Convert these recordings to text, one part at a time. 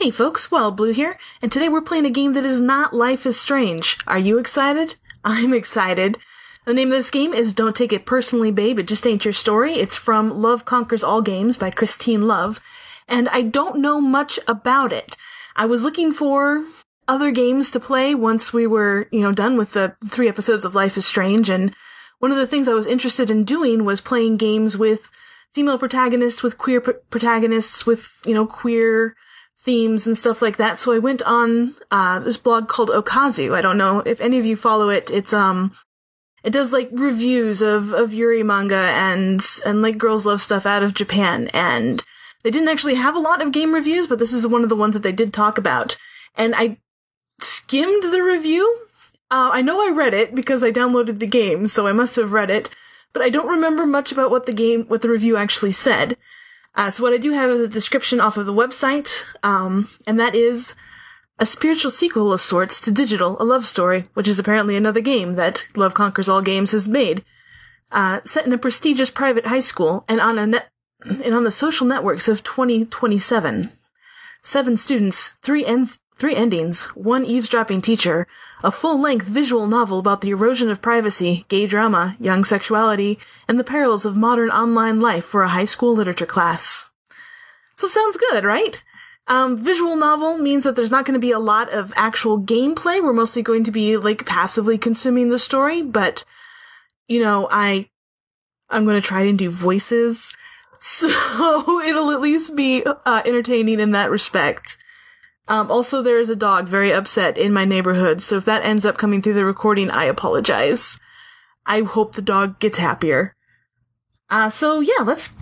Hey folks, Wild Blue here, and today we're playing a game that is not Life is Strange. Are you excited? I'm excited. The name of this game is Don't Take It Personally, Babe, It Just Ain't Your Story. It's from Love Conquers All Games by Christine Love, and I don't know much about it. I was looking for other games to play once we were, done with the 3 episodes of Life is Strange, and one of the things I was interested in doing was playing games with female protagonists, with queer protagonists, with, queer themes and stuff like that. So I went on this blog called Okazu. I don't know if any of you follow it. It's it does like reviews of Yuri manga and like girls love stuff out of Japan. And they didn't actually have a lot of game reviews, but this is one of the ones that they did talk about. And I skimmed the review. I know I read it because I downloaded the game, so I must have read it, but I don't remember much about what the review actually said. So what I do have is a description off of the website, and that is a spiritual sequel of sorts to Digital, a love story, which is apparently another game that Love Conquers All Games has made. Set in a prestigious private high school and on the social networks of 2027. 7 students, 3 endings, 1 eavesdropping teacher, a full-length visual novel about the erosion of privacy, gay drama, young sexuality, and the perils of modern online life for a high school literature class. So sounds good, right? Visual novel means that there's not going to be a lot of actual gameplay. We're mostly going to be, passively consuming the story, but, I'm going to try and do voices, so it'll at least be entertaining in that respect. Also, there is a dog very upset in my neighborhood, so if that ends up coming through the recording, I apologize. I hope the dog gets happier. So yeah, let's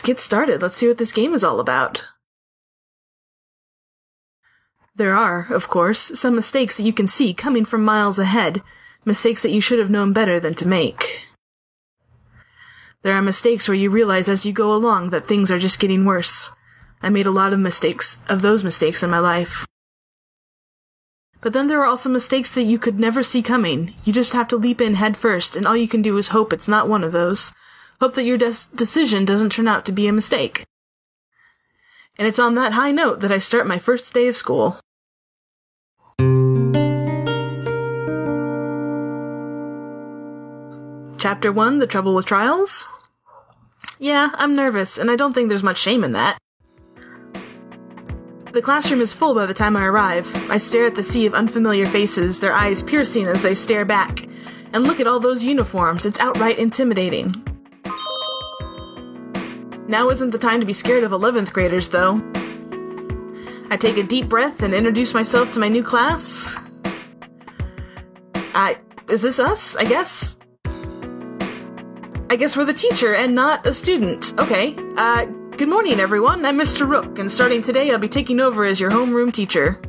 get started. Let's see what this game is all about. There are, of course, some mistakes that you can see coming from miles ahead, mistakes that you should have known better than to make. There are mistakes where you realize as you go along that things are just getting worse. I made a lot of those mistakes in my life. But then there are also mistakes that you could never see coming. You just have to leap in head first, and all you can do is hope it's not one of those. Hope that your decision doesn't turn out to be a mistake. And it's on that high note that I start my first day of school. Chapter 1, The Trouble with Trials? Yeah, I'm nervous, and I don't think there's much shame in that. The classroom is full by the time I arrive. I stare at the sea of unfamiliar faces, their eyes piercing as they stare back. And look at all those uniforms, it's outright intimidating. Now isn't the time to be scared of 11th graders, though. I take a deep breath and introduce myself to my new class. Is this us, I guess? I guess we're the teacher and not a student. Okay, good morning, everyone. I'm Mr. Rook, and starting today, I'll be taking over as your homeroom teacher.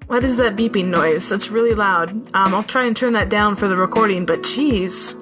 What is that beeping noise? That's really loud. I'll try and turn that down for the recording, but jeez.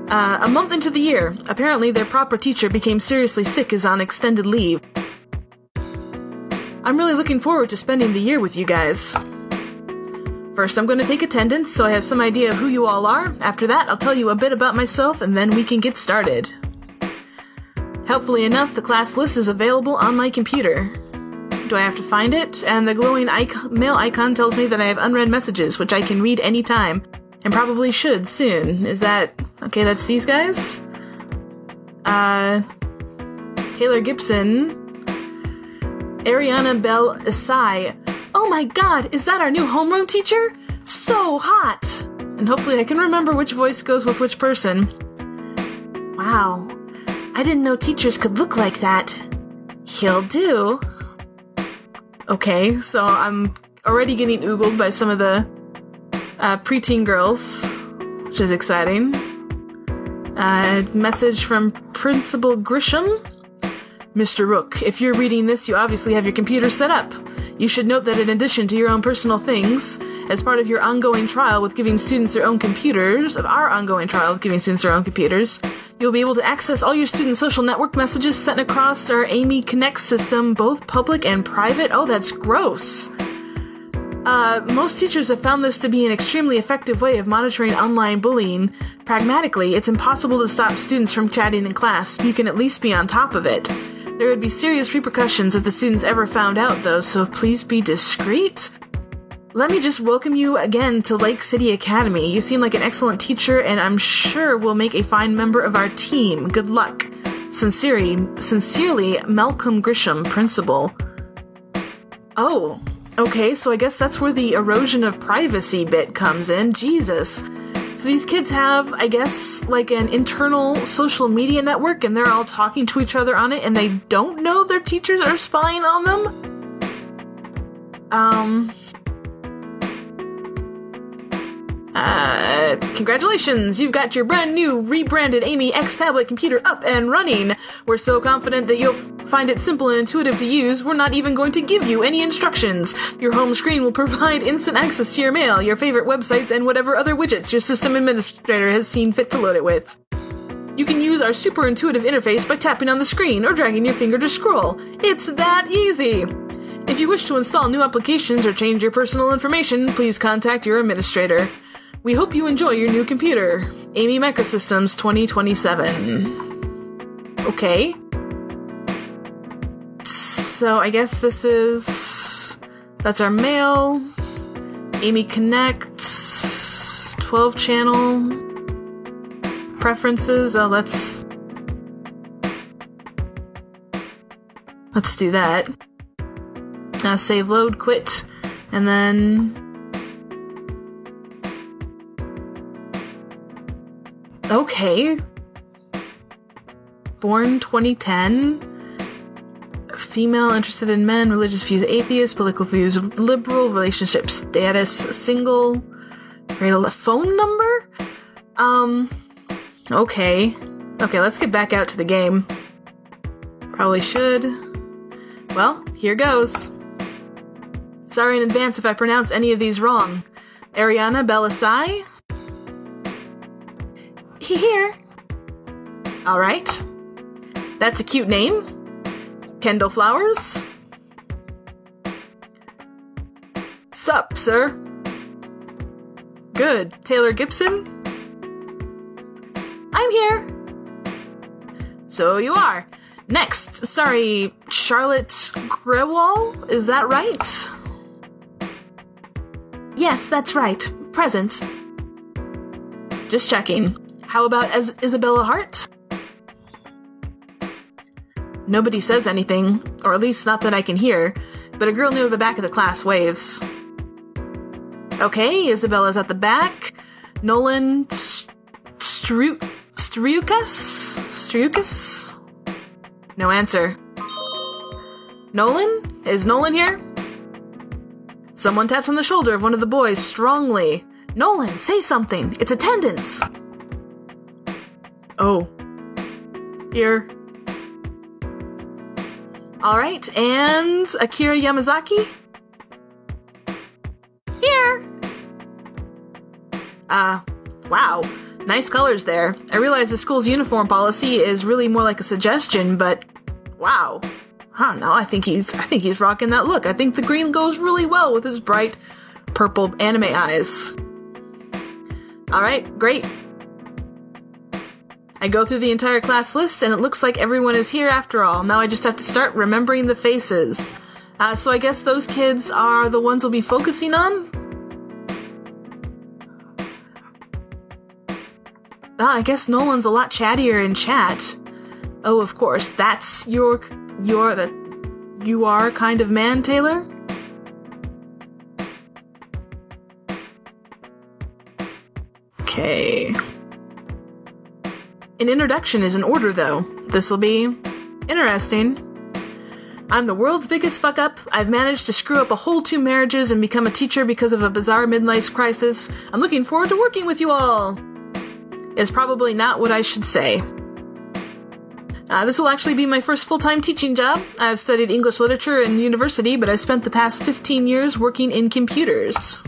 A month into the year, apparently their proper teacher became seriously sick as on extended leave. I'm really looking forward to spending the year with you guys. First, I'm going to take attendance, so I have some idea of who you all are. After that, I'll tell you a bit about myself, and then we can get started. Helpfully enough, the class list is available on my computer. Do I have to find it? And the glowing mail icon tells me that I have unread messages, which I can read anytime, and probably should soon. Is that... okay, that's these guys? Taylor Gibson. Ariana Bell Isai. Oh my god, is that our new homeroom teacher? So hot! And hopefully I can remember which voice goes with which person. Wow. I didn't know teachers could look like that. He'll do. Okay, so I'm already getting oogled by some of the preteen girls, which is exciting. Message from Principal Grisham. Mr. Rook, if you're reading this, you obviously have your computer set up. You should note that in addition to your own personal things, as part of your ongoing trial with giving students their own computers, you'll be able to access all your student social network messages sent across our Amy Connect system, both public and private. Oh, that's gross. Most teachers have found this to be an extremely effective way of monitoring online bullying. Pragmatically, it's impossible to stop students from chatting in class. You can at least be on top of it. There would be serious repercussions if the students ever found out, though, so please be discreet. Let me just welcome you again to Lake City Academy. You seem like an excellent teacher, and I'm sure will make a fine member of our team. Good luck. Sincerely, Malcolm Grisham, Principal. Oh, okay, so I guess that's where the erosion of privacy bit comes in. Jesus. So these kids have, I guess, like an internal social media network, and they're all talking to each other on it, and they don't know their teachers are spying on them? Congratulations! You've got your brand new, rebranded Amy X tablet computer up and running! We're so confident that you'll find it simple and intuitive to use, we're not even going to give you any instructions. Your home screen will provide instant access to your mail, your favorite websites, and whatever other widgets your system administrator has seen fit to load it with. You can use our super intuitive interface by tapping on the screen or dragging your finger to scroll. It's that easy! If you wish to install new applications or change your personal information, please contact your administrator. We hope you enjoy your new computer. Amy Microsystems 2027. Okay. So I guess that's our mail. Amy Connect. 12 channel. Preferences. Oh, let's do that. Save, load, quit, and then... Okay. Born 2010. Female, interested in men, religious views, atheist, political views, liberal, relationship status, single, phone number? Okay. Okay, let's get back out to the game. Probably should. Well, here goes. Sorry in advance if I pronounce any of these wrong. Ariana Belisai? Here. Alright. That's a cute name. Kendall Flowers? Sup, sir? Good. Taylor Gibson? I'm here. So you are. Next. Sorry, Charlotte Grewal? Is that right? Yes, that's right. Present. Just checking. How about Isabella Hart? Nobody says anything, or at least not that I can hear, but a girl near the back of the class waves. Okay, Isabella's at the back. Nolan Striukas? No answer. Nolan? Is Nolan here? Someone taps on the shoulder of one of the boys strongly. Nolan, say something. It's attendance. Oh. Here. Alright, and Akira Yamazaki? Here! Wow. Nice colors there. I realize the school's uniform policy is really more like a suggestion, but wow. I don't know, I think he's rocking that look. I think the green goes really well with his bright purple anime eyes. Alright, great. I go through the entire class list, and it looks like everyone is here after all. Now I just have to start remembering the faces. So I guess those kids are the ones we'll be focusing on? I guess Nolan's a lot chattier in chat. Oh, of course, that's you are kind of man, Taylor? Okay. An introduction is in order, though. This'll be interesting. I'm the world's biggest fuck-up. I've managed to screw up a whole 2 marriages and become a teacher because of a bizarre midlife crisis. I'm looking forward to working with you all. Is probably not what I should say. This will actually be my first full-time teaching job. I've studied English literature in university, but I've spent the past 15 years working in computers.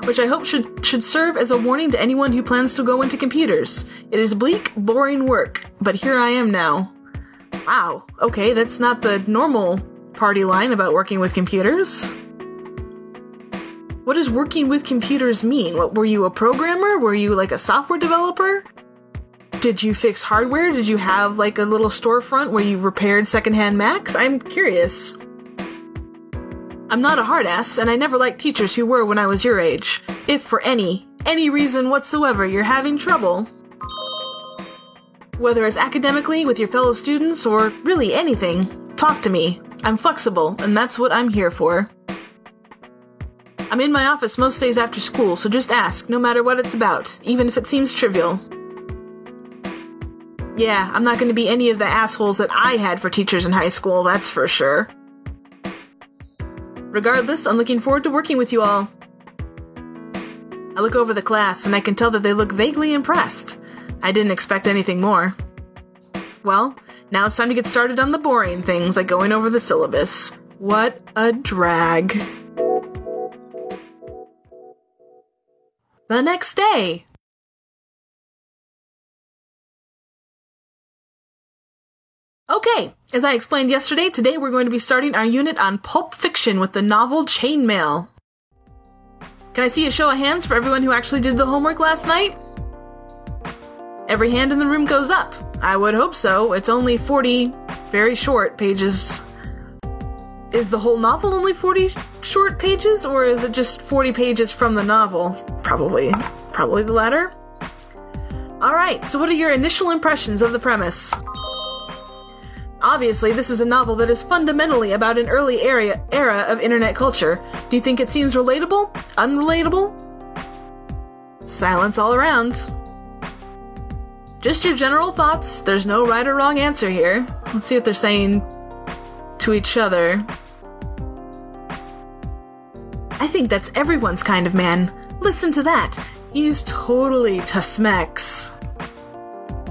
Which I hope should serve as a warning to anyone who plans to go into computers. It is bleak, boring work, but here I am now. Wow, okay, that's not the normal party line about working with computers. What does working with computers mean? What, were you a programmer? Were you like a software developer? Did you fix hardware? Did you have like a little storefront where you repaired secondhand Macs? I'm curious. I'm not a hard ass, and I never liked teachers who were when I was your age. If for any reason whatsoever you're having trouble, whether it's academically with your fellow students or really anything, talk to me. I'm flexible, and that's what I'm here for. I'm in my office most days after school, so just ask, no matter what it's about, even if it seems trivial. Yeah, I'm not going to be any of the assholes that I had for teachers in high school, that's for sure. Regardless, I'm looking forward to working with you all. I look over the class, and I can tell that they look vaguely impressed. I didn't expect anything more. Well, now it's time to get started on the boring things, like going over the syllabus. What a drag. The next day. Okay, as I explained yesterday, today we're going to be starting our unit on Pulp Fiction with the novel Chainmail. Can I see a show of hands for everyone who actually did the homework last night? Every hand in the room goes up. I would hope so. It's only 40 very short pages. Is the whole novel only 40 short pages, or is it just 40 pages from the novel? Probably the latter. Alright, so what are your initial impressions of the premise? Obviously, this is a novel that is fundamentally about an early era of internet culture. Do you think it seems relatable? Unrelatable? Silence all around. Just your general thoughts. There's no right or wrong answer here. Let's see what they're saying to each other. I think that's everyone's kind of man. Listen to that. He's totally Tex-Mex.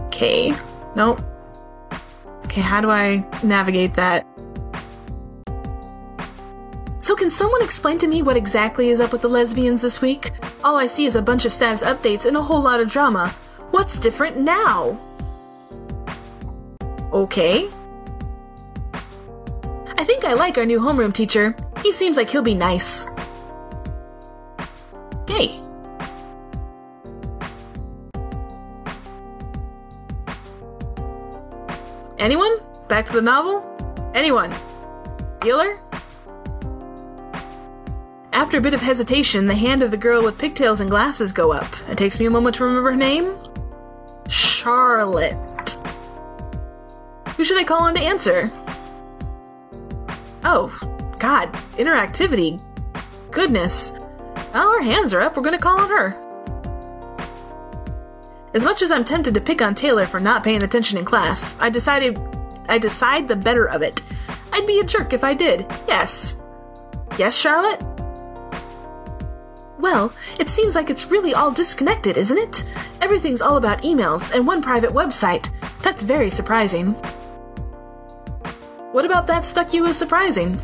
Okay. Nope. Okay, how do I navigate that? So can someone explain to me what exactly is up with the lesbians this week? All I see is a bunch of status updates and a whole lot of drama. What's different now? Okay. I think I like our new homeroom teacher. He seems like he'll be nice. Hey. Anyone? Back to the novel? Anyone? Bueller? After a bit of hesitation, the hand of the girl with pigtails and glasses go up. It takes me a moment to remember her name. Charlotte. Who should I call on to answer? Oh, God. Interactivity. Goodness. Oh, her hands are up. We're gonna call on her. As much as I'm tempted to pick on Taylor for not paying attention in class, I decide the better of it. I'd be a jerk if I did. Yes. Yes, Charlotte? Well, it seems like it's really all disconnected, isn't it? Everything's all about emails and one private website. That's very surprising. What about that struck you as surprising?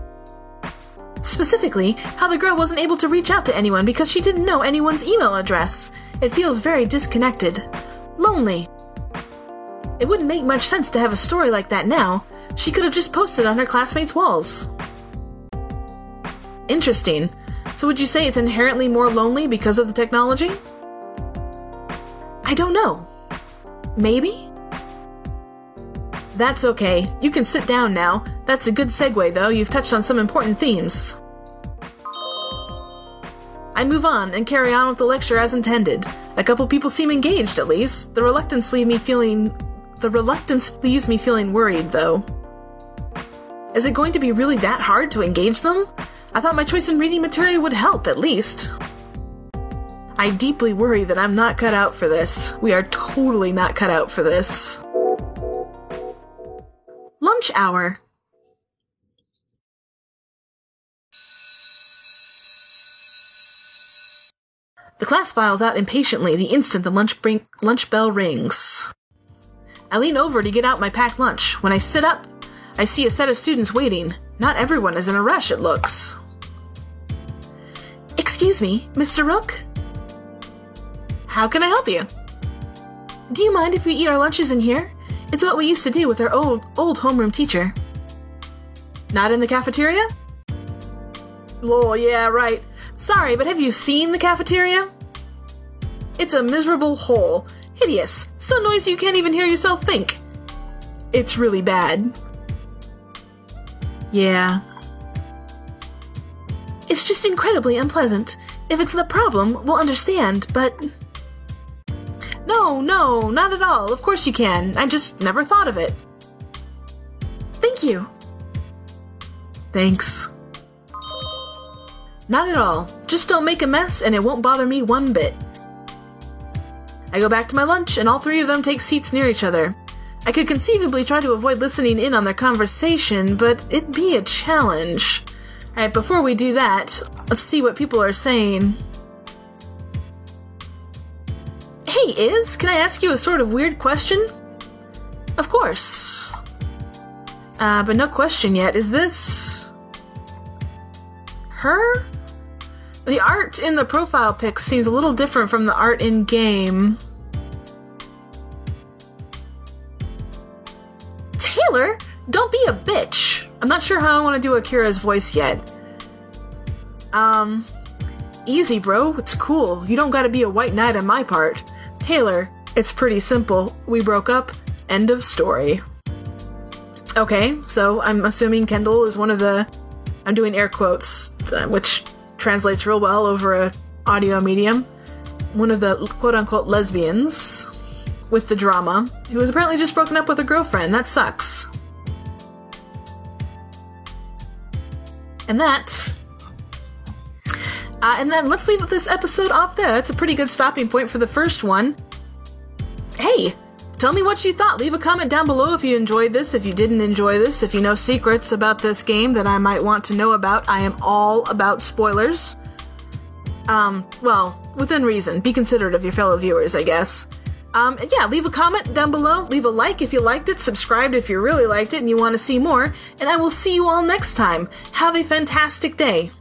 Specifically, how the girl wasn't able to reach out to anyone because she didn't know anyone's email address. It feels very disconnected. Lonely. It wouldn't make much sense to have a story like that now. She could have just posted on her classmates' walls. Interesting. So would you say it's inherently more lonely because of the technology? I don't know. Maybe? That's okay. You can sit down now. That's a good segue, though. You've touched on some important themes. I move on and carry on with the lecture as intended. A couple people seem engaged, at least. The reluctance leaves me feeling worried, though. Is it going to be really that hard to engage them? I thought my choice in reading material would help, at least. I deeply worry that I'm not cut out for this. We are totally not cut out for this. Lunch hour. The class files out impatiently the instant the lunch bell rings. I lean over to get out my packed lunch. When I sit up, I see a set of students waiting. Not everyone is in a rush, it looks. Excuse me, Mr. Rook? How can I help you? Do you mind if we eat our lunches in here? It's what we used to do with our old homeroom teacher. Not in the cafeteria? Lol, yeah, right. Sorry, but have you seen the cafeteria? It's a miserable hole. Hideous. So noisy you can't even hear yourself think. It's really bad. Yeah. It's just incredibly unpleasant. If it's the problem, we'll understand, but... No, not at all. Of course you can. I just never thought of it. Thank you. Thanks. Not at all. Just don't make a mess and it won't bother me one bit. I go back to my lunch and all three of them take seats near each other. I could conceivably try to avoid listening in on their conversation, but it'd be a challenge. Alright, before we do that, let's see what people are saying. Hey, Iz, can I ask you a sort of weird question? Of course. But no question yet. Is this... her? The art in the profile pic seems a little different from the art in-game. Taylor, don't be a bitch. I'm not sure how I want to do Akira's voice yet. Easy, bro. It's cool. You don't gotta be a white knight on my part. Taylor, it's pretty simple. We broke up. End of story. Okay, so I'm assuming Kendall is one of the... I'm doing air quotes, which translates real well over a audio medium. One of the quote-unquote lesbians with the drama, who has apparently just broken up with a girlfriend. That sucks. And then let's leave this episode off there. That's a pretty good stopping point for the first one. Hey, tell me what you thought. Leave a comment down below if you enjoyed this, if you didn't enjoy this, if you know secrets about this game that I might want to know about. I am all about spoilers. Well, within reason. Be considerate of your fellow viewers, I guess. Yeah, leave a comment down below. Leave a like if you liked it. Subscribe if you really liked it and you want to see more. And I will see you all next time. Have a fantastic day.